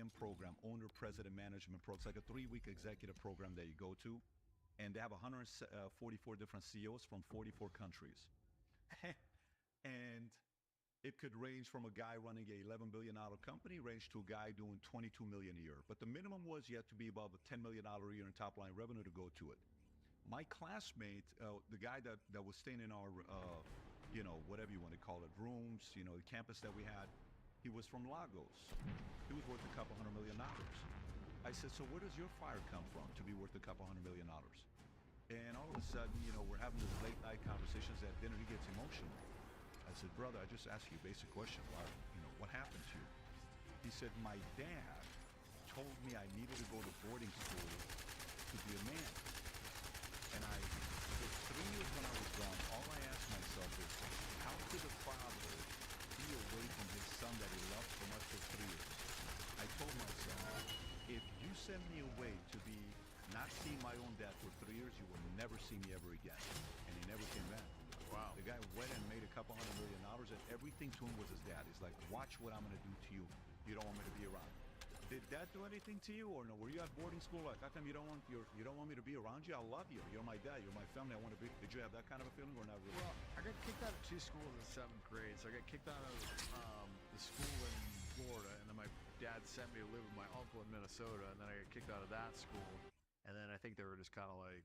OPM program, Owner President Management Program. It's like a 3-week executive program that you go to. And they have 144 different CEOs from 44 countries. And it could range from a guy running a $11 billion company, range to a guy doing $22 million a year. But the minimum was you had to be above a $10 million a year in top line revenue to go to it. My classmate, the guy that was staying in our, whatever you want to call it, rooms, the campus that we had, he was from Lagos. He was worth a couple $100 million. I said, so where does your fire come from to be worth a couple $100 million? And all of a sudden, we're having these late night conversations at dinner. He gets emotional. I said, brother, I just asked you a basic question. What happened to you? He said, my dad told me I needed to go to boarding school to be a man. And for 3 years when I was gone, all I asked myself is, how could a father be away from his son that he loved so much for 3 years? I told myself, if you send me away to be not seeing my own dad for 3 years, you will never see me ever again. And he never came back. Wow. The guy went and made a couple $100 million, and everything to him was his dad. He's like, watch what I'm going to do to you. You don't want me to be around. Did dad do anything to you, or no? Were you at boarding school? Like, how come you don't want me to be around you? I love you. You're my dad. You're my family. I want to be. Did you have that kind of a feeling, or not really? Well, I got kicked out of 2 schools in 7th grade. So I got kicked out of the school in Florida, and then my dad sent me to live with my uncle in Minnesota, and then I got kicked out of that school. And then I think they were just kind of like,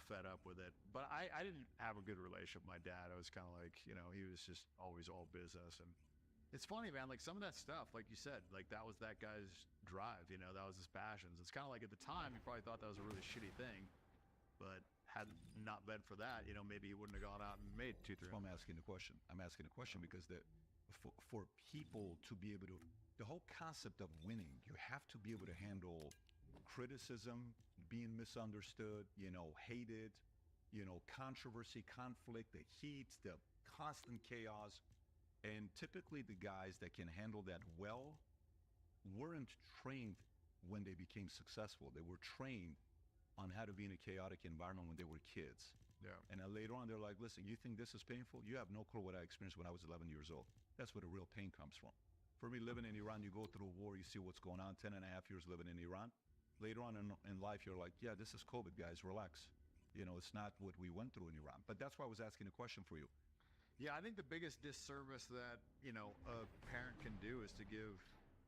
fed up with it. But I didn't have a good relationship with my dad. I was kind of like, he was just always all business. And it's funny, man, like some of that stuff, like you said, like that was that guy's drive, that was his passions. It's kind of like at the time, he probably thought that was a really shitty thing. But had not been for that, maybe he wouldn't have gone out and made 2-3. I'm asking the question. I'm asking the question because for people to be able to, the whole concept of winning, you have to be able to handle criticism, being misunderstood, hated, controversy, conflict, the heat, the constant chaos. And typically the guys that can handle that well weren't trained when they became successful. They were trained on how to be in a chaotic environment when they were kids. Yeah. And then later on, they're like, listen, you think this is painful? You have no clue what I experienced when I was 11 years old. That's where the real pain comes from. For me, living in Iran, you go through a war, you see what's going on, 10 and a half years living in Iran. Later on in life, you're like, yeah, this is COVID, guys, relax. It's not what we went through in Iran. But that's why I was asking a question for you. Yeah, I think the biggest disservice that, a parent can do is to give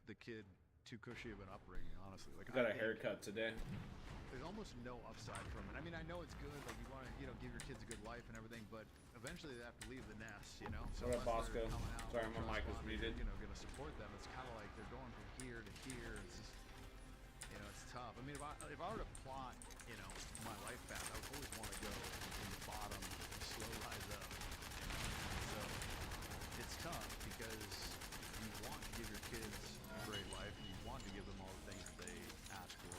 the kid too cushy of an upbringing, honestly. Like, I got a haircut today. There's almost no upside from it. I mean, I know it's good, like you want to, give your kids a good life and everything, but eventually they have to leave the nest, So what up, Bosco? Sorry, my mic was are, muted. Going to support them. It's kind of like they're going from here to here. It's just, it's tough. I mean, if I were to plot, my life path, I would always want to go from the bottom and slow rise up. So it's tough because you want to give your kids a great life and you want to give them all the things that they ask for.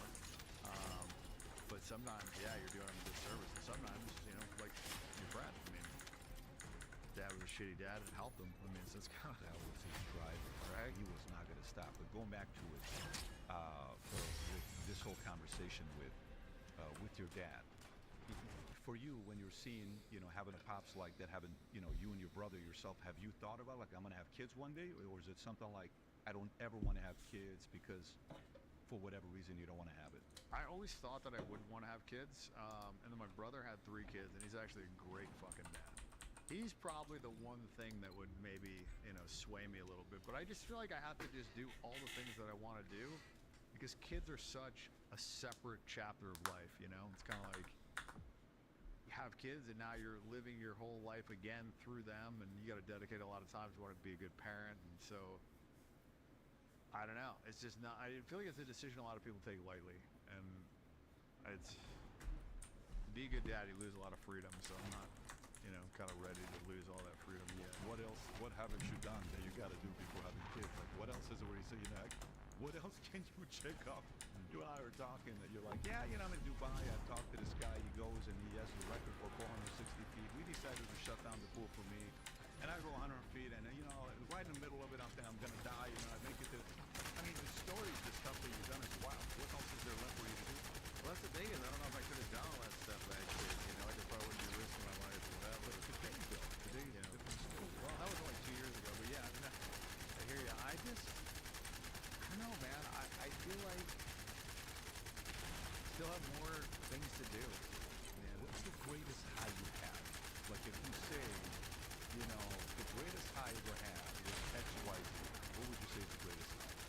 But sometimes, you're doing them a disservice. And sometimes, like your friend, I mean, dad was a shitty dad and helped him. I mean, so it's kind of... That was his driver, right? He was not going to stop. But going back to it, with this whole conversation with your dad, for you, when you're seeing, having a pops like that, having, you and your brother yourself, have you thought about, like, I'm going to have kids one day? Or is it something like, I don't ever want to have kids because for whatever reason you don't want to have it? I always thought that I wouldn't want to have kids. And then my brother had 3 kids, and he's actually a great fucking dad. He's probably the one thing that would maybe, sway me a little bit. But I just feel like I have to just do all the things that I want to do because kids are such a separate chapter of life, It's kind of like you have kids and now you're living your whole life again through them, and you got to dedicate a lot of time to want to be a good parent. And so, I don't know. It's just not, I feel like it's a decision a lot of people take lightly. And it's, to be a good dad, you lose a lot of freedom. So I'm not, kind of ready to lose all that freedom yet. What haven't you done that you got to do before having kids? Like, what else is it where you say, what else can you check off? You and I were talking that you're like, I'm in Dubai. I talked to this guy. He goes and he has a record for 460 feet. We decided to shut down the pool for me. And I go 100 feet and, right in the middle of it, I'm thinking I'm going to die. I make it to, the stories, the stuff that you've done is wild. What else is there left for you to do? Well, that's the thing is, I don't know if I could have done all that stuff back then. I could probably wouldn't be risking my life or whatever. But today, Bill, today's a different story. Well, that was only 2 years ago, but yeah, I hear you. I don't know, man. you'll have more things to do. Yeah, What's the greatest high you had? Like if you say, you know, the greatest high you ever had was X, Y, Z, what would you say is the greatest high?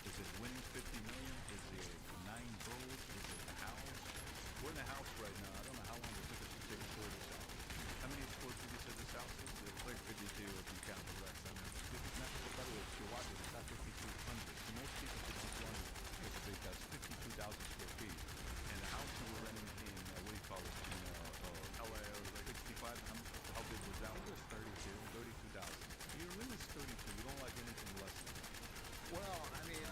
Is it winning 50 million? Is it 9 girls? Is it the house? We're in the house right now. I don't know how long it took us to take a tour of this house. How many square feet is this house? it's like 52 if you count the rest. I mean, By the way, if you're watching, it's not 5,200. To most people, 5,200 is big. That's 52,000 square feet. And the house that we're renting in, what do you call it? In LA, I was like 65. How big was that? I think it was 32. 32,000. You're really 32. You don't like anything less than that. Well, I mean,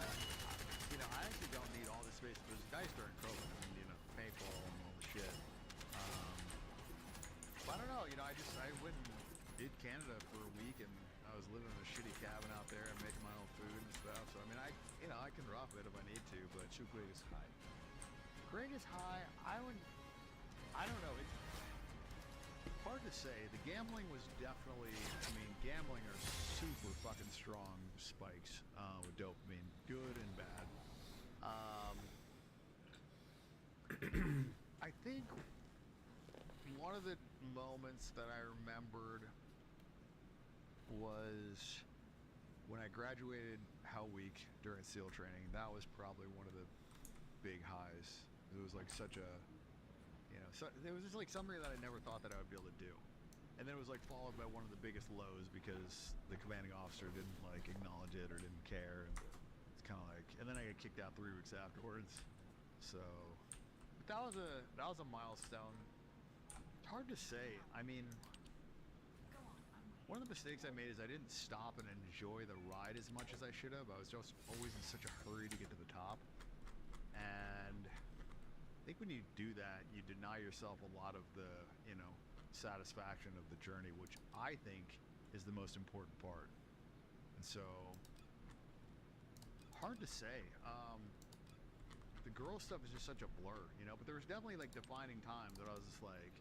you know, I actually don't need all this space. It was nice during COVID. I mean, you know, paintball and all the shit. But I don't know. You know, I went and did Canada for a week, and I was living in a shitty cabin out there and making my own food and stuff. So I mean, I can rough it if I need to. But What's your greatest high? greatest high, I don't know. It's hard to say. The gambling was definitely. I mean, gambling are super fucking strong spikes with dopamine, good and bad. I think one of the moments that I remembered was when I graduated Hell Week during SEAL training. That was probably one of the big highs. It was like such a, you know, it was just like something that I never thought that I would be able to do. And then it was like followed by one of the biggest lows because the commanding officer didn't like acknowledge it or didn't care. And it's kind of like, and then I got kicked out 3 weeks afterwards. So, but that was a milestone. It's hard to say. I mean, one of the mistakes I made is I didn't stop and enjoy the ride as much as I should have. I was just always in such a hurry to get to the top. And I think when you do that, you deny yourself a lot of the, you know, satisfaction of the journey, which I think is the most important part. And so, hard to say. The girl stuff is just such a blur, you know, but there was definitely like defining times that I was just like,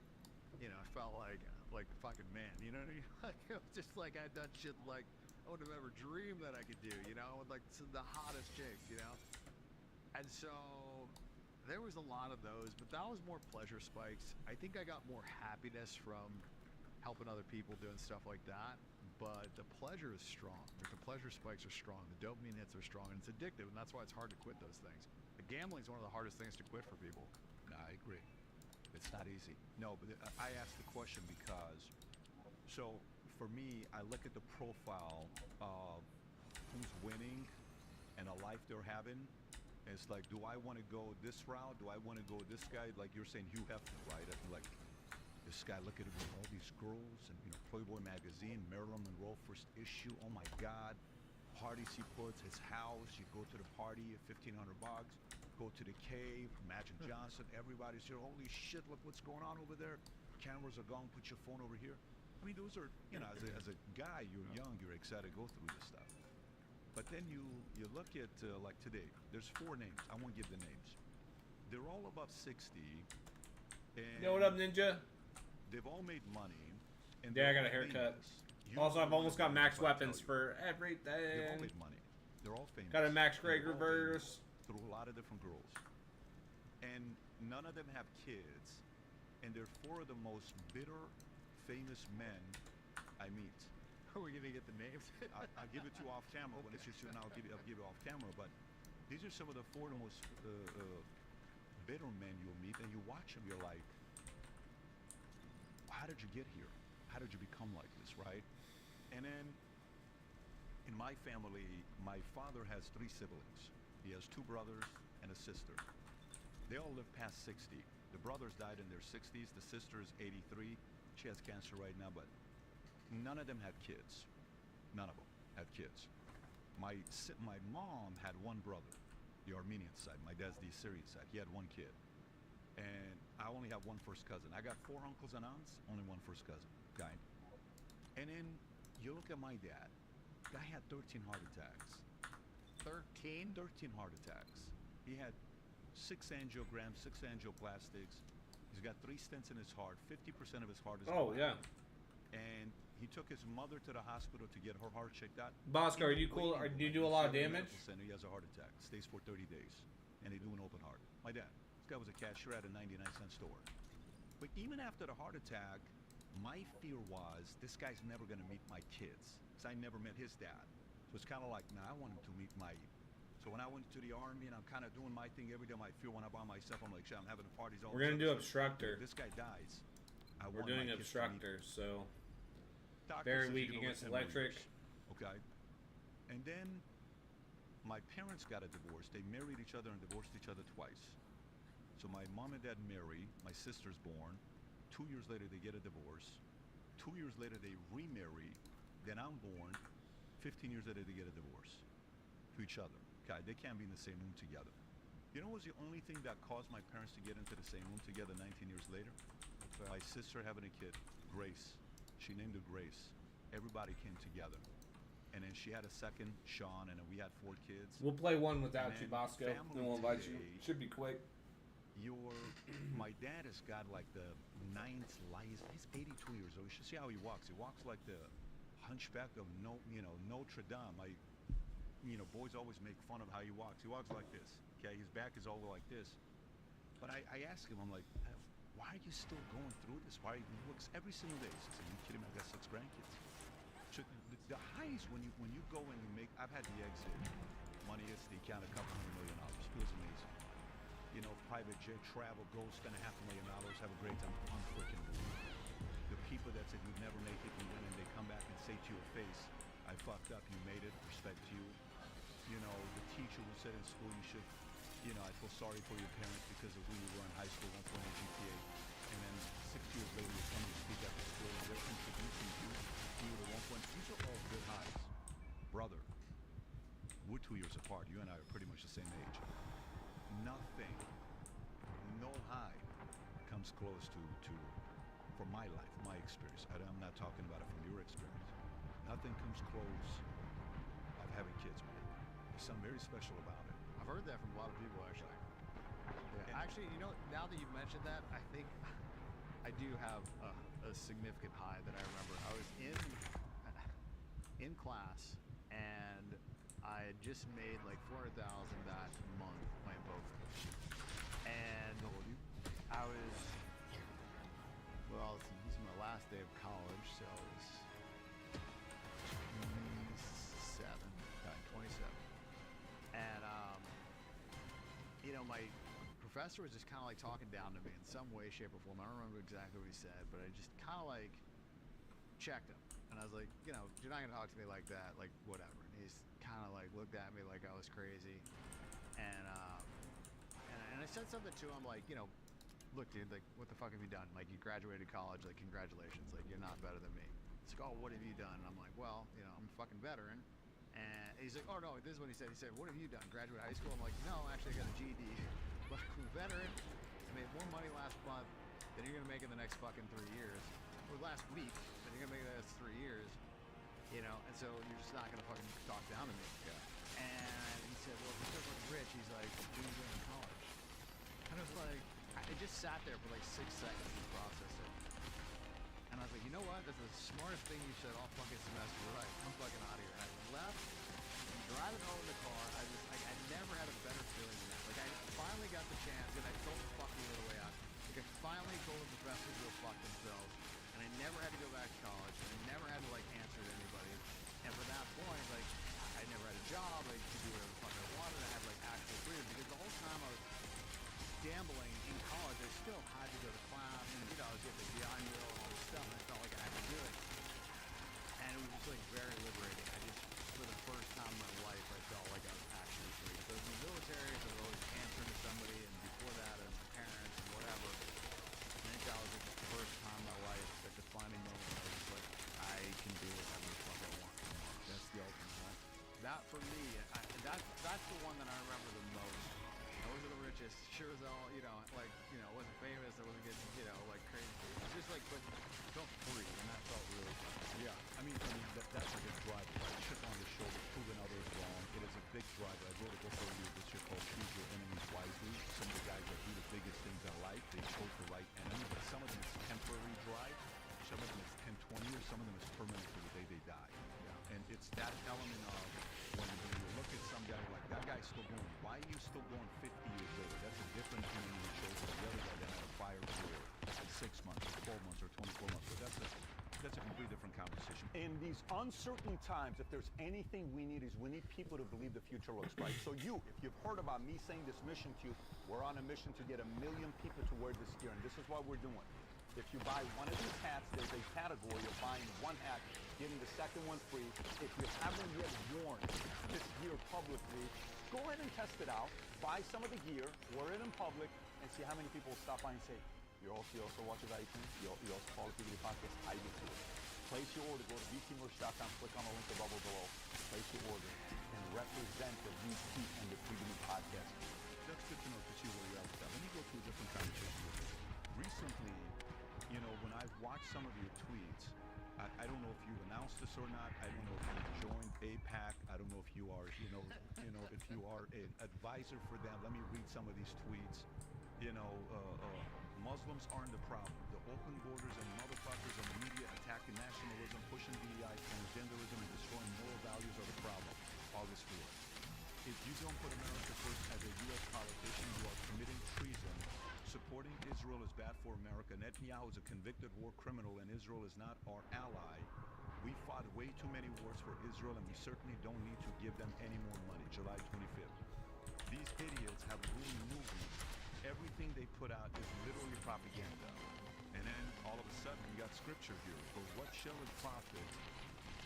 you know, I felt like a fucking man, you know what I mean? Like, it was just like I'd done shit like I would have ever dreamed that I could do, you know, with like the hottest chicks, you know? And so there was a lot of those, but that was more pleasure spikes. I think I got more happiness from helping other people doing stuff like that, but the pleasure is strong. Like the pleasure spikes are strong, the dopamine hits are strong, and it's addictive, and that's why it's hard to quit those things. The gambling is one of the hardest things to quit for people. No, I agree. It's not easy. No, but I asked the question because, so for me, I look at the profile of who's winning and a life they're having. And it's like, do I want to go this route? Do I want to go this guy? Like you're saying, Hugh Hefner, right? I'm like, this guy, look at him with all these girls and, you know, Playboy magazine, Marilyn Monroe first issue. Oh my God. Parties he puts, his house. You go to the party at $1,500. Go to the cave, Magic Johnson, everybody's here. Holy shit, look what's going on over there. Cameras are gone, put your phone over here. I mean, those are, you know, as a guy, you're young, you're excited to go through this stuff. But then you look at, like today, there's 4 names. I won't give the names. They're all above 60. And Yo, what up, Ninja? they've all made money. And Yeah, I they're got a all haircut. famous. Also, I've almost got max But I'll weapons tell you, for they've all everything. made money. They're all famous. Got a Max And they're Gregor all famous verse. through a lot of different girls. And none of them have kids. And they're 4 of the most bitter, famous men I meet. Are we gonna get the names? I'll give it to you off camera. When it's just you and I'll give it off camera. But these are some of the 4 of the most bitter men you'll meet. And you watch them, you're like, how did you get here? How did you become like this, right? And then in my family, my father has 3 siblings. He has 2 brothers and a sister. They all live past 60. The brothers died in their 60s. The sister is 83. She has cancer right now, but none of them had kids. None of them had kids. My mom had 1 brother, the Armenian side. My dad's the Syrian side. He had 1 kid. And I only have 1 first cousin. I got 4 uncles and aunts, only 1 first cousin, guy. And then you look at my dad. Guy had 13 heart attacks. 13? 13 heart attacks. He had 6 angiograms, 6 angioplastics. He's got 3 stents in his heart. 50% of his heart is Oh, gone. yeah. And he took his mother to the hospital to get her heart checked out. Bosco, are you cool? Waiting Do you room do a at lot of the Center damage? Medical Center. He has a heart attack. Stays for 30 days. and they do an open heart. My dad. This guy was a cashier at a 99-cent store. But even after the heart attack, my fear was this guy's never going to meet my kids because I never met his dad. So it's kind of like, nah, I want him to meet my... So when I went to the Army and I'm kind of doing my thing every day, my fear when I'm by myself, I'm like, shit, I'm having parties all the time. We're going to do obstructor. If this guy dies, We're doing obstructor, so... Doctor very says weak you can against live 10 more electric. years. Okay. And then my parents got a divorce. They married each other and divorced each other twice. So my mom and dad marry. My sister's born. 2 years later, they get a divorce. 2 years later, they remarry. Then I'm born. 15 years later, they get a divorce to each other. Okay, they can't be in the same room together. You know what was the only thing that caused my parents to get into the same room together 19 years later? My sister having a kid, Grace. She named her Grace. Everybody came together. And then she had a second, Sean, and then we had 4 kids. We'll play one without And you, then Bosco. Then family we'll invite you. today, Should be quick. My dad has got like the 9th life. He's 82 years old. You should see how he walks. He walks like the hunchback of Notre Dame. Boys always make fun of how he walks. He walks like this. Okay, his back is over like this. But I asked him, I'm like, why are you still going through this? Why? He looks every single day. He says, are you kidding me? I got 6 grandkids. So the highs when you go and you make. I've had the exit. Money is the account $200 million. It was amazing. Private jet travel, go spend $500,000, have a great time. Unfreaking the people that said you'd never make it, you win, and they come back and say to your face, I fucked up, you made it, respect you. The teacher who said in school you should, I feel sorry for your parents because of who you were in high school, 1.8 GPA, and then 6 years later you're coming to speak at the school and they're introducing you to 1 point. These are all good highs. Brother, we're 2 years apart. You and I are pretty much the same age. Nothing, no high comes close to for my life, my experience. I'm not talking about it from your experience. Nothing comes close of having kids, man. There's something very special about it. I've heard that from a lot of people, actually. Yeah. Actually, now that you've mentioned that, I think I do have a significant high that I remember. I was in class, and I had just made like $400,000 that month playing poker. And I was, this is my last day of college, so I was 27. And, my professor was just kind of like talking down to me in some way, shape, or form. I don't remember exactly what he said, but I just kind of like checked him. And I was like, you're not going to talk to me like that, like whatever. And he's kind of like looked at me like I was crazy. And I said something to him like, look, dude, like, what the fuck have you done? Like, you graduated college, like, congratulations. Like, you're not better than me. He's like, oh, what have you done? And I'm like, well, I'm a fucking veteran. And he's like, oh, no, this is what he said. He said, what have you done? Graduate high school? I'm like, no, actually, I got a GED. But I'm a veteran. I made more money last month than you're going to make in the next fucking 3 years. Or last week than you're going to make in the next 3 years. And so you're just not going to fucking talk down to me. Yeah. And he said, well, if you're so fucking rich, he's like, what are you doing in college? And I was like, I just sat there for like 6 seconds and processed it. And I was like, you know what? That's the smartest thing you said all fucking semester. Right, I'm fucking out of here. And I left, driving home in the car. I never had a better feeling than that. Like, I finally got the chance, and I told the fucking little way out. Like, I finally told the professors to go fuck themselves. And I never had to go back to college. And I never had to, like, answer to anybody. And from that point, like, I never had a job. I could do whatever the fuck I wanted. I had, like, actual freedom. Because the whole time I was gambling in college, I still had to go to class. And, I was getting the GI Bill and all this stuff. And I felt like I had to do it. And it was just, like, very liberating. For the first time in my life, I felt like I was actually free. So in the military, I was always answering to somebody. And before that, and my parents and whatever. I think that was like the first time in my life, that defining moment. I was like, I can do whatever the fuck I want. That's the ultimate, right? That for me, that's the one that I remember the most. I wasn't the richest, sure as hell, wasn't famous, I wasn't getting, like crazy. It was just like, but I felt free, and that felt really fun. Yeah, that's a big driver. Right? Chip on the shoulder, proving others wrong. It is a big driver. I wrote a book earlier this year called Choose Your Enemies Wisely. Some of the guys that do the biggest things in life, they chose the right enemy, but some of them is temporary drive, some of them is 10, 20 years, some of them is permanent to the day they die. Yeah. And it's that element of when you look at some guy like that guy guy still going? Why are you still going 50 years later? That's a different thing than it shows the other guy that had a fire career in 6 months or 12 months or 24 months. But that's a completely different conversation. In these uncertain times, if there's anything we need, is we need people to believe the future looks bright. So if you've heard about me saying this mission to you, we're on a mission to get 1 million people to wear this gear, and this is what we're doing. If you buy one of these hats, there's a category of buying one hat, getting the second one free. If you haven't yet worn this gear publicly, go ahead and test it out. Buy some of the gear, wear it in public, and see how many people will stop by and say, you also watch it iTunes, you also follow PBD Podcast, I do too. Place your order, go to btmerch.com, click on the link above or below, place your order, and represent the VP and the PBD Podcast. That's good to know to see where you're at with that. Let me go to a different conversation with this. Recently, you know, when I've watched some of your tweets, I don't know if you announced this or not. I don't know if you joined AIPAC. I don't know if you are, if you are an advisor for them. Let me read some of these tweets. Muslims aren't the problem. The open borders and motherfuckers in the media attacking nationalism, pushing DEI, transgenderism, and destroying moral values are the problem. August 4th. If you don't put America first as a U.S. politician, you are committing treason. Supporting Israel is bad for America. Netanyahu is a convicted war criminal, and Israel is not our ally. We fought way too many wars for Israel, and we certainly don't need to give them any more money. July 25th. These idiots have ruined movies. Everything they put out is literally propaganda. And then all of a sudden, we got scripture here. For what shall it profit?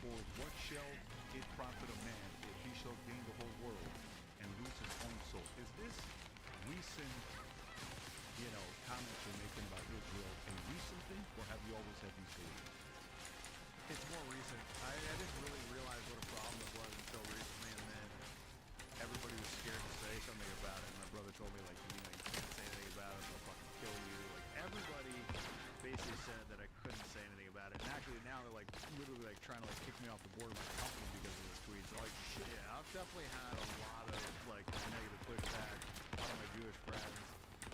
For what shall it profit a man if he shall gain the whole world and lose his own soul? Is this recent, comments you're making about Israel a recent thing, or have you always had these beliefs? It's more recent. I didn't really realize what a problem it was until recently, and then everybody was scared to say something about it. My brother told me, like, you can't say anything about it, they'll fucking kill you. Like, everybody basically said that I couldn't say anything about it. And actually now they're like literally like trying to like kick me off the board of my company because of this tweet. So like shit, yeah, I've definitely had a lot of like negative pushback, a lot of my Jewish friends,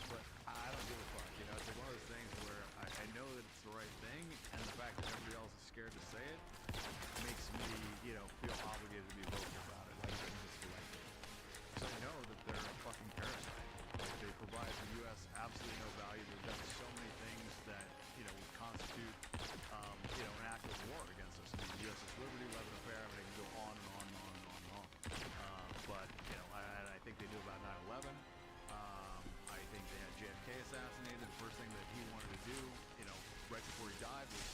but I don't give a fuck. It's like one of those things where I know that it's the right thing, and the fact that everybody else is scared to say it makes me, feel obligated to be vocal about it. Like, it's the right thing. So I know that they're a fucking parasite. Like, they provide the U.S. absolutely no value. They've done so many things that, would constitute, an act of war against us. I mean, U.S.'s liberty, love and affair, I mean, they can go on and on and on and on and on. But, I think they knew about 9/11. I think they had JFK assassinated. The first thing that he wanted to do, right before he died was,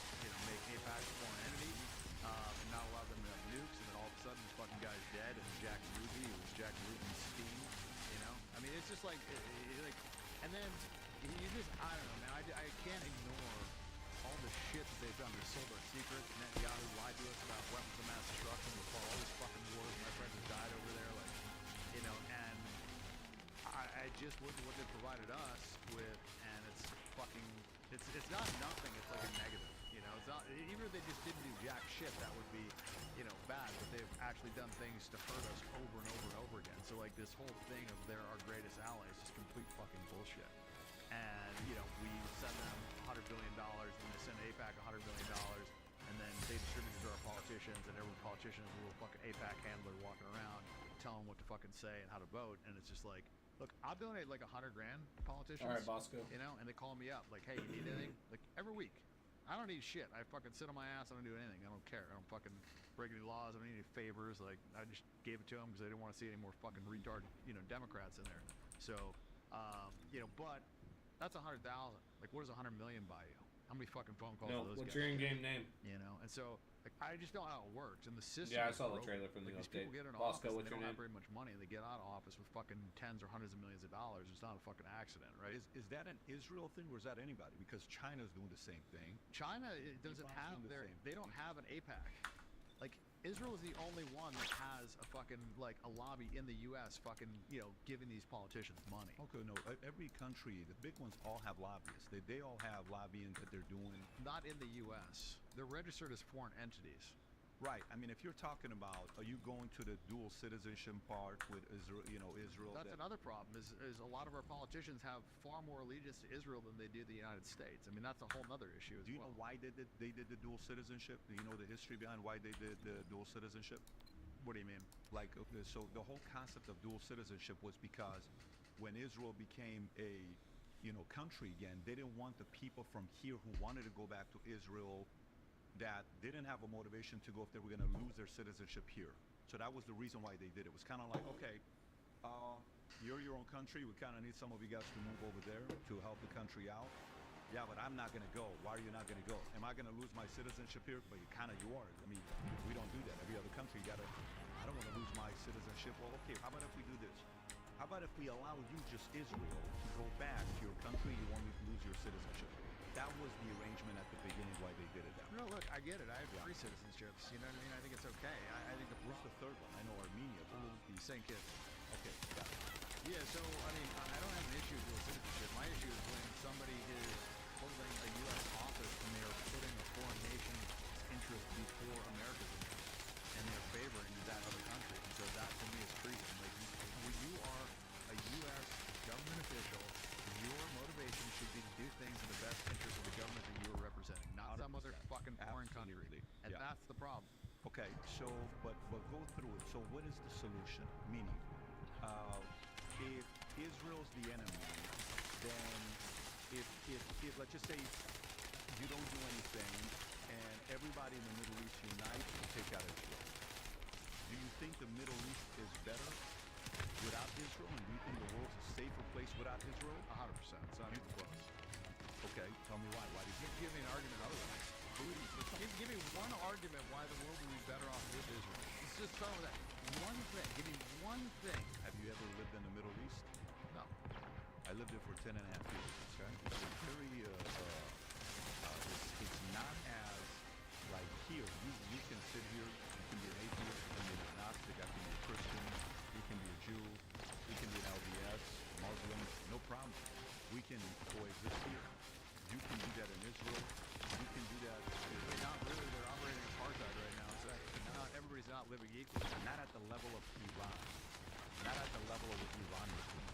make AIPAC a foreign entity, and not allow them to have nukes, and then all of a sudden this fucking guy's dead, and Jack Ruby, it was Jack Ruby's steam, I mean, it's just like, and then you just, I don't know, man, I can't ignore all the shit that they've done. They sold our secrets. Netanyahu lied to us about weapons of mass destruction. We fought all these fucking wars. My friends have died over there, and I just look at what they provided us with, and it's fucking, it's not nothing, it's like a negative, it's not, even if they just didn't do jack shit, that would be, bad, but they've actually done things to hurt us over and over and over again. So like this whole thing of they're our greatest allies is complete fucking bullshit. And, we send them $100 billion, and they send AIPAC $100 billion, and then they distribute it to our politicians, and every politician is a little fucking AIPAC handler walking around telling them what to fucking say and how to vote, and it's just like, look, I'll donate like $100,000 to politicians. All right, Bosco. And they call me up like, hey, you need anything? Like every week. I don't need shit. I fucking sit on my ass. I don't do anything. I don't care. I don't fucking break any laws. I don't need any favors. Like, I just gave it to them because I didn't want to see any more fucking retard, Democrats in there. So, but that's 100,000. Like, what does 100 million buy you? How many fucking phone calls are those what's guys? your in-game name? And so, like, I just don't know how it works. And the system. Yeah, I saw the broken. trailer from the like, update. These people get in Bosco, office, what's they your don't name? have very much money, and they get out of office with fucking tens or hundreds of millions of dollars. It's not a fucking accident, right? Is that an Israel thing, or is that anybody? Because China's doing the same thing. China doesn't have they don't have an AIPAC. Like, Israel is the only one that has a fucking, like, a lobby in the U.S. fucking, giving these politicians money. Okay, no, every country, the big ones all have lobbyists. They all have lobbying that they're doing. Not in the U.S. They're registered as foreign entities. Right. I mean, if you're talking about, are you going to the dual citizenship part with Israel, Israel? That's another problem, is a lot of our politicians have far more allegiance to Israel than they do the United States. I mean, that's a whole other issue as well. Do you know why they did the dual citizenship? Do you know the history behind why they did the dual citizenship? What do you mean? Like, okay, so the whole concept of dual citizenship was because when Israel became a, country again, they didn't want the people from here who wanted to go back to Israel that didn't have a motivation to go if they were going to lose their citizenship here. So that was the reason why they did it. It was kind of like, okay, you're your own country. We kind of need some of you guys to move over there to help the country out. Yeah, but I'm not going to go. Why are you not going to go? Am I going to lose my citizenship here? But you are. I mean, we don't do that. Every other country, I don't want to lose my citizenship. Well, okay, how about if we do this? How about if we allow you, just Israel, to go back to your country, you won't lose your citizenship? That was the arrangement at the beginning why they did it that way. No, look, I get it. I have three citizenships. You know what I mean? I think it's okay. I think Who's the third one? I know Armenia. the same kids. Okay, got it. Yeah, so, I mean, I don't have an issue with dual citizenship. My issue is when somebody is holding a U.S. office and they are putting a foreign nation's interest before America's interest, and they're favoring that other country. And so that, to me, is treason. Like, when you are a U.S. government official, your motivation should be to do things in the best interest of the government that you are representing, not some other 100%. fucking foreign country. Absolutely. And Yeah. that's the problem. Okay, so, but go through it. So what is the solution? Meaning, if Israel's the enemy, then if let's just say you don't do anything and everybody in the Middle East unites to take out Israel, do you think the Middle East is better without Israel? And do you think the world's a safer place without Israel? 100%. It's not even close. Okay, tell me why. Why do you think? Give me an argument otherwise. Give me one argument why the world would be better off with Israel. Let's just start with that. One thing. Give me one thing. Have you ever lived in the Middle East? No. I lived there for 10 and a half years. Okay? It's very, it's not as, like here, you can sit here, you can be an atheist, you can be an agnostic, I can be a Christian, you can be a Jew, you can be an LDS, Muslim, no problem. We can coexist here. You can do that in Israel. You can do that. They're not really. They're operating apartheid right now. So not everybody's not living equal. Not at the level of Iran. Not at the level of what Iran is doing.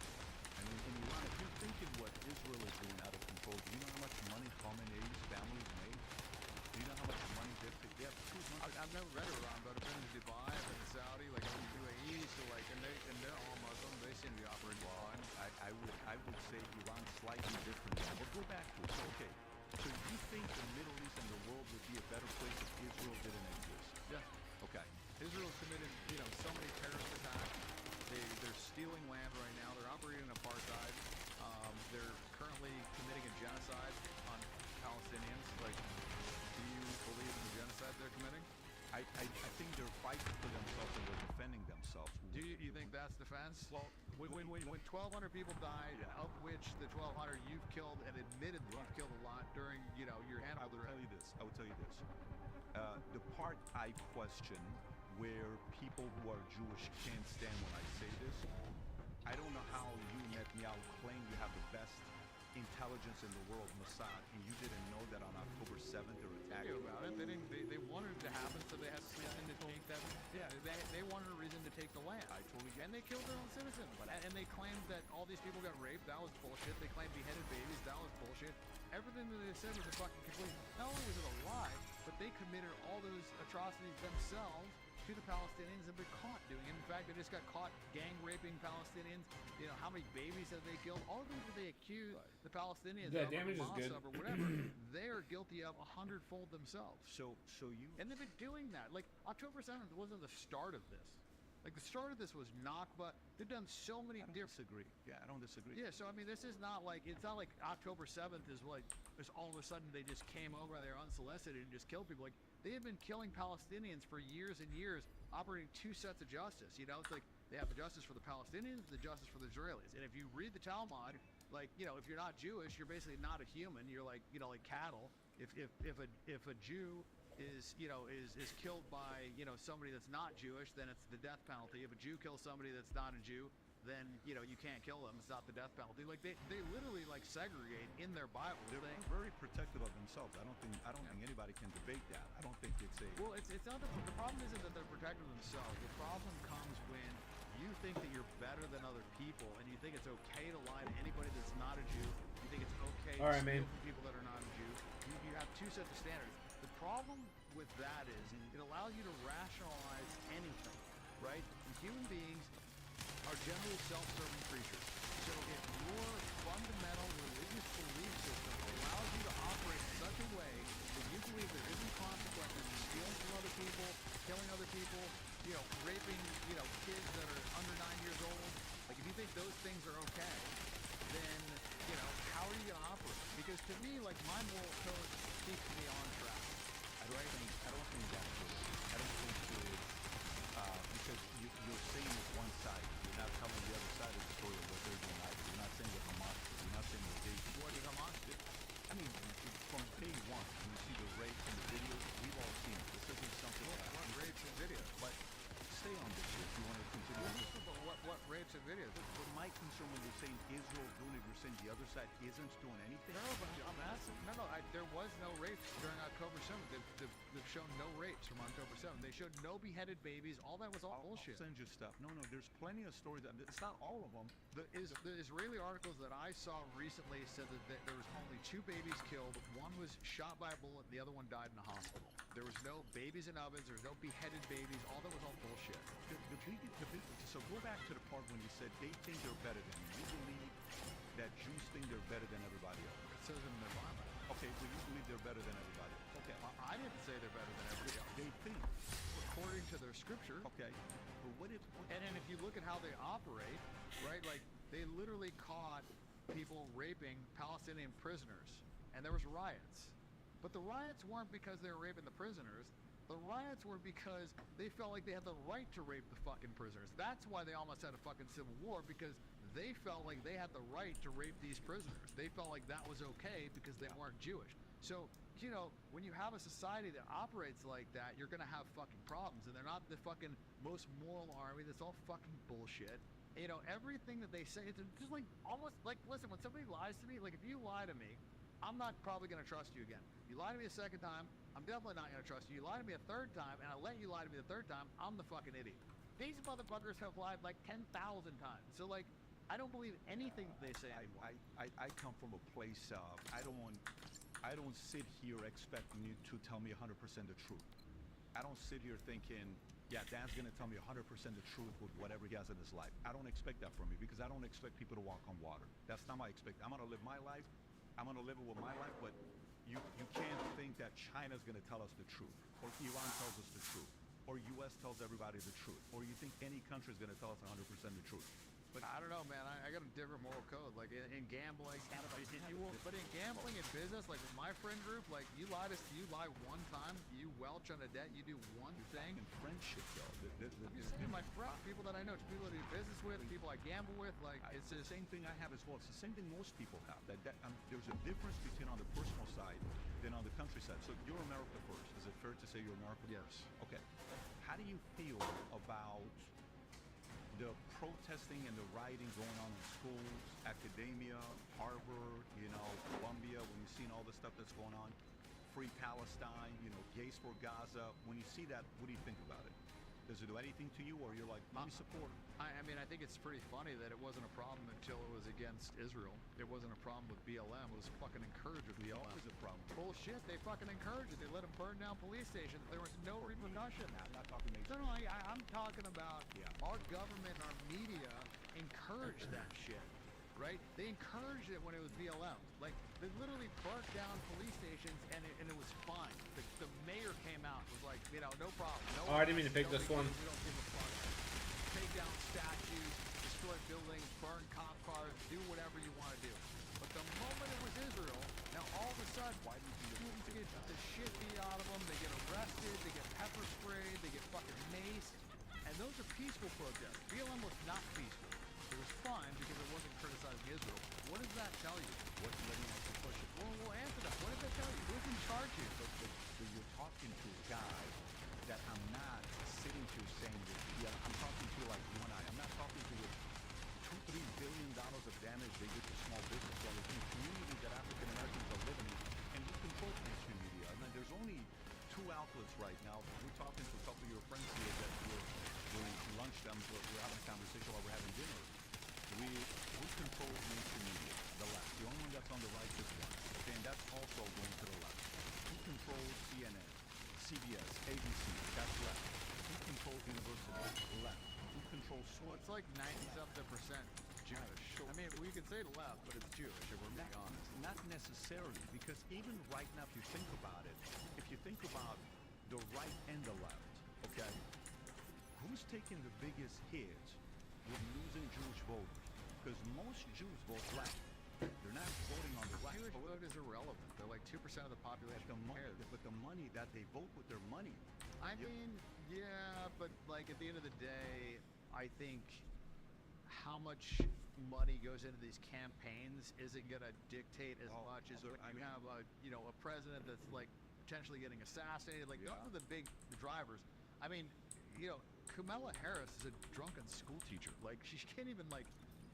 I mean, in Iran, if you're thinking what Israel is doing out of control, do you know how much money Khamenei's families made? Do you know how much money they have 2 months? I've never read Iran, but I've been to Dubai, I've been to Saudi, like I've been to UAE, so like, and they're all Muslim. They seem to be operating fine. I would say Iran's slightly different. But go back to it. So, okay. So you think the Middle East and the world would be a better place if Israel didn't exist? Yeah. Okay. Israel's committed, so many terrorist attacks. They're stealing land right now. They're operating apartheid. They're currently committing a genocide on Palestinians. Like, do you believe in the genocide they're committing? I think they're fighting for themselves and they're defending themselves. Do you think that's defense? Well, when 1,200 people died, of which the 1,200 you've killed and admitted that you've killed a lot during, your I handle. will tell you this. The part I question where people who are Jewish can't stand when I say this, I don't know how you, Netanyahu, claim you have the best intelligence in the world, Mossad, and you didn't know that on October 7th they were attacking. They knew about it. They wanted it to happen, so they had a reason to take that. Yeah, they wanted a reason to take the land. I totally get it. And they killed their own citizens. And they claimed that all these people got raped. That was bullshit. They claimed beheaded babies. That was bullshit. Everything that they said was a fucking complete. Not only was it a lie, but they committed all those atrocities themselves to the Palestinians and been caught doing it. In fact, they just got caught gang raping Palestinians. How many babies have they killed? All the things that they accuse the Palestinians The of, damage or is good. or whatever, they are guilty of 100-fold themselves. So you... And they've been doing that. Like, October 7th wasn't the start of this. Like, the start of this was Nakba. They've done so many different... disagree. Yeah, I don't disagree. Yeah, so I mean, this is not like, it's not like October 7th is like, just all of a sudden they just came over there unsolicited and just killed people. Like, they have been killing Palestinians for years and years, operating 2 sets of justice. It's like they have the justice for the Palestinians, the justice for the Israelis. And if you read the Talmud, like, if you're not Jewish, you're basically not a human. You're like, like cattle. If a Jew is killed by somebody that's not Jewish, then it's the death penalty. If a Jew kills somebody that's not a Jew, then you can't kill them. It's not the death penalty. Like they literally like segregate in their Bible. They're very protective of themselves. I don't think anybody can debate that. I don't think it's a... Well, it's not the problem isn't that they're protecting themselves. The problem comes when you think that you're better than other people, and you think it's okay to lie to anybody that's not a Jew. You think it's okay to steal from people that are not a Jew. You have 2 sets of standards. The problem with that is it allows you to rationalize anything. right? Human beings are generally self-serving creatures. So if your fundamental religious belief system allows you to operate in such a way that you believe there isn't consequences for stealing from other people, killing other people, raping, kids that are under 9 years old, like if you think those things are okay, then, how are you going to operate? Because to me, like, my moral code keeps me on track. I don't think that's true. I don't think because you're saying it's one side. You're not telling the other side of the story of what they're doing. You're not saying what Hamas did. You're not saying what they did. What did Hamas do? I mean, from day one, when you see the rape in the videos, we've all seen it. This isn't something What rapes and videos? But stay on this if you want to continue on this. What rapes and videos? But my concern when you're saying Israel doing it, you're saying the other side isn't doing anything. No, but I'm asking. No. There was no rapes during October 7th. They've shown no rapes from October 7th. They showed no beheaded babies. All that was all bullshit. I'll send you stuff. No, there's plenty of stories. It's not all of them. The Israeli articles that I saw recently said that there was only 2 babies killed. One was shot by a bullet. The other one died in a hospital. There was no babies in ovens. There was no beheaded babies. All that was all bullshit. So go back to the part when you said they think they're better than you. You believe that Jews think they're better than everybody else. It says in the Bible. Okay, so you believe they're better than everybody else. Okay. I didn't say they're better than everybody else. They think. According to their scripture. Okay. But what if... And then if you look at how they operate, right, like they literally caught people raping Palestinian prisoners, and there was riots. But the riots weren't because they were raping the prisoners. The riots were because they felt like they had the right to rape the fucking prisoners. That's why they almost had a fucking civil war, because they felt like they had the right to rape these prisoners. They felt like that was okay because they weren't Jewish. So, when you have a society that operates like that, you're gonna have fucking problems. And they're not the fucking most moral army. That's all fucking bullshit. Everything that they say, it's just like, almost like, listen, when somebody lies to me, like if you lie to me, I'm not probably gonna trust you again. You lie to me a second time, I'm definitely not gonna trust you. You lie to me a third time, and I let you lie to me the third time, I'm the fucking idiot. These motherfuckers have lied like 10,000 times. So like, I don't believe anything that they say anymore. I come from a place of, I don't sit here expecting you to tell me 100% the truth. I don't sit here thinking, yeah, Dan's gonna tell me 100% the truth with whatever he has in his life. I don't expect that from you, because I don't expect people to walk on water. That's not my expect. I'm gonna live my life. I'm gonna live it with my life, but you can't think that China's gonna tell us the truth, or Iran tells us the truth, or U.S. tells everybody the truth, or you think any country's gonna tell us 100% the truth. But I don't know, man. I got a different moral code. Like in gambling, but in gambling and business, like with my friend group, like you lie one time, you welch on a debt, you do one thing. And friendship, though. My friends, people that I know, people that I do business with, people I gamble with, like it's the same thing I have as well. It's the same thing most people have. There's a difference between on the personal side than on the countryside. So you're America first. Is it fair to say you're America first? Okay. How do you feel about the protesting and the rioting going on in schools, academia, Harvard, Columbia, when you've seen all the stuff that's going on, Free Palestine, gays for Gaza, when you see that, what do you think about it? Does it do anything to you, or you're like, let me support it? I mean, I think it's pretty funny that it wasn't a problem until it was against Israel. It wasn't a problem with BLM. It was fucking encouraged with BLM. It was a problem. Bullshit. They fucking encouraged it. They let them burn down police stations. There was no repercussion. I'm not talking major. No, I'm talking about our government and our media encouraged that shit. Right? They encouraged it when it was BLM. Like, they literally burnt down police stations, and it was fine. The mayor came out and was like, no problem. I didn't mean to pick this one. We don't give a fuck. Take down statues, destroy buildings, burn cop cars, do whatever you want to do. But the moment it was Israel, now all of a sudden, students get the shit beat out of them, they get arrested, they get pepper sprayed, they get fucking maced, and those are peaceful protests. BLM was not peaceful. It was fine because it wasn't criticizing Israel. What does that tell you? What's letting us push it? Well, we'll answer that. What does that tell you? Who's in charge here? But you're talking to a guy that I'm not sitting to saying that, I'm talking to like you and I. I'm not talking to you $2-3 billion of damage they did to small business. Well, in communities that African Americans are living in, and you control mainstream media. I mean, there's only 2 outlets right now. We're talking to a couple of your friends here that we're doing lunch. We're having a conversation while we're having dinner. We control mainstream media, the left. The only one that's on the right is one. Okay, and that's also going to the left. Who controls CNN, CBS, ABC? That's left. Who controls universities? Left. mean, we could say left, but it's Jewish, if we're being honest. Not necessarily, because even right now, if you think about it, if you think about the right and the left, okay, who's taking the biggest hit with losing Jewish voters? Because most Jews vote left. They're not voting on the right. Jewish vote is irrelevant. They're like 2% of the population. But the money that they vote with their money. I mean, yeah, but like at the end of the day, I think how much money goes into these campaigns isn't gonna dictate as much as when you have a president that's like potentially getting assassinated. Like those are the big drivers. I mean, Kamala Harris is a drunken school teacher. Like she can't even like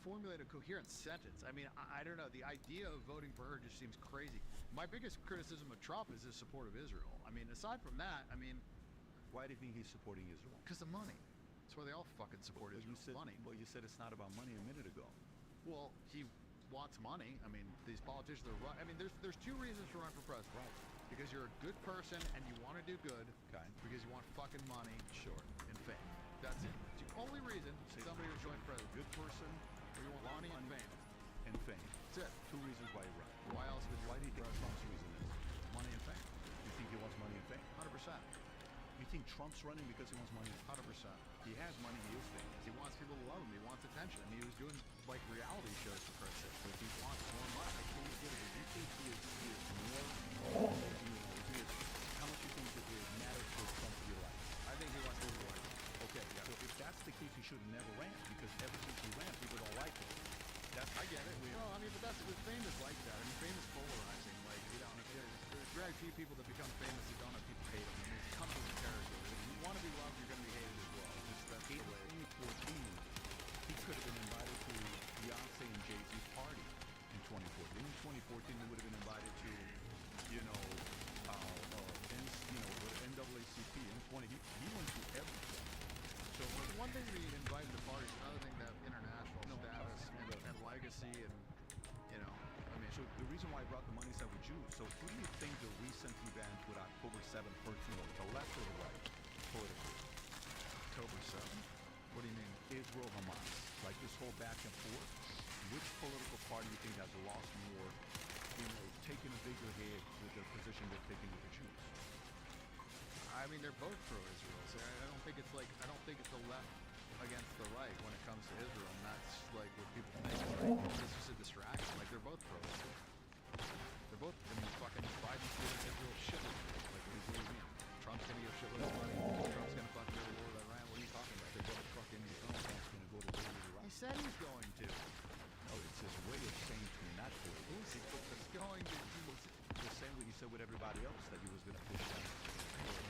formulate a coherent sentence. I mean, I don't know. The idea of voting for her just seems crazy. My biggest criticism of Trump is his support of Israel. I mean, aside from that, I mean, why do you think he's supporting Israel? Because of money. That's why they all fucking support Israel. Money. Well, you said it's not about money a minute ago. Well, he wants money. I mean, these politicians are right. I mean, there's two reasons to run for president. Right. Because you're a good person and you want to do good. Okay. Because you want fucking money. Sure. And fame. That's it. It's the only reason somebody would join president. Good person. Or you want money and fame. And fame. That's it. Two reasons why you run. Why else would you? Why do you think Trump's reason is? Money and fame. You think he wants money and fame? 100%. You think Trump's running because he wants money? 100%. He has money. He is famous. He wants people to love him. He wants attention. I mean, he was doing like reality shows for Christ's sake. But he wants more money. I can't get it. Do you think he is more? How much do you think it matters for Trump to be elected? I think he wants to be elected. Okay, yeah. So if that's the case, he should have never ran because ever since he ran, people don't like him. I get it. No, I mean, but that's with fame is like that. I mean, fame is polarizing. Like, there's very few people that become famous that don't have people hate them. I mean, it's coming with the territory. If you want to be loved, you're going to be hated as well. That's the way. In 2014, he could have been invited to Beyonce and Jay-Z's party in 2014. In 2014, he would have been invited to, NAACP. In 20, he went to everything. So one thing to be invited to parties, another thing to have international status and legacy, and I mean. So the reason why I brought the money side with Jews. So who do you think the recent events with October 7th hurt more, the left or the right, politically? October 7th? What do you mean? Israel, Hamas, like this whole back and forth. Which political party do you think has lost more, taking a bigger hit with the position they're taking with the Jews? I mean, they're both pro-Israel. So I don't think it's the left against the right when it comes to Israel, and that's like what people think. It's just a distraction. Like they're both pro-Israel. They're both. I mean, fucking Biden's giving Israel shitloads of money. Like, what do you mean? Trump's gonna give shitloads of money. Trump's gonna fucking go to war with Iran. What are you talking about? They got fucking Trump's going to go to war with Iran. He said he's going to. No, it's his way of saying to not go to war. He's going to. The same way he said with everybody else that he was going to push them.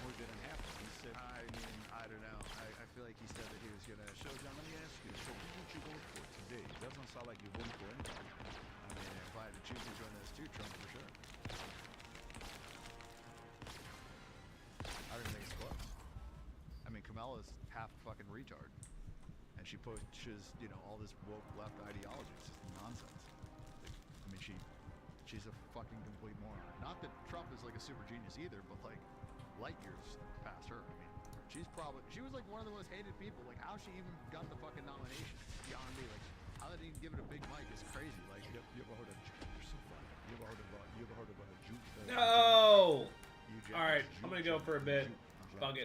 More didn't happen. He said, I mean, I don't know. I feel like he said that he was going to. So John, let me ask you. So who would you vote for today? It doesn't sound like you're voting for anybody. I mean, if I had to choose between those two, Trump for sure. I don't think it's close. I mean, Kamala's half a fucking retard, and she pushes, all this woke left ideology. It's just nonsense. I mean, she's a fucking complete moron. Not that Trump is like a super genius either, but like light years past her. I mean, she was like one of the most hated people. Like, how she even got the fucking nomination? Beyond me, like, how they didn't give it a big mic is crazy. Like, you ever heard of? You're so funny. You ever heard of a Jew? No. All right, I'm gonna go for a bit. Fuck it.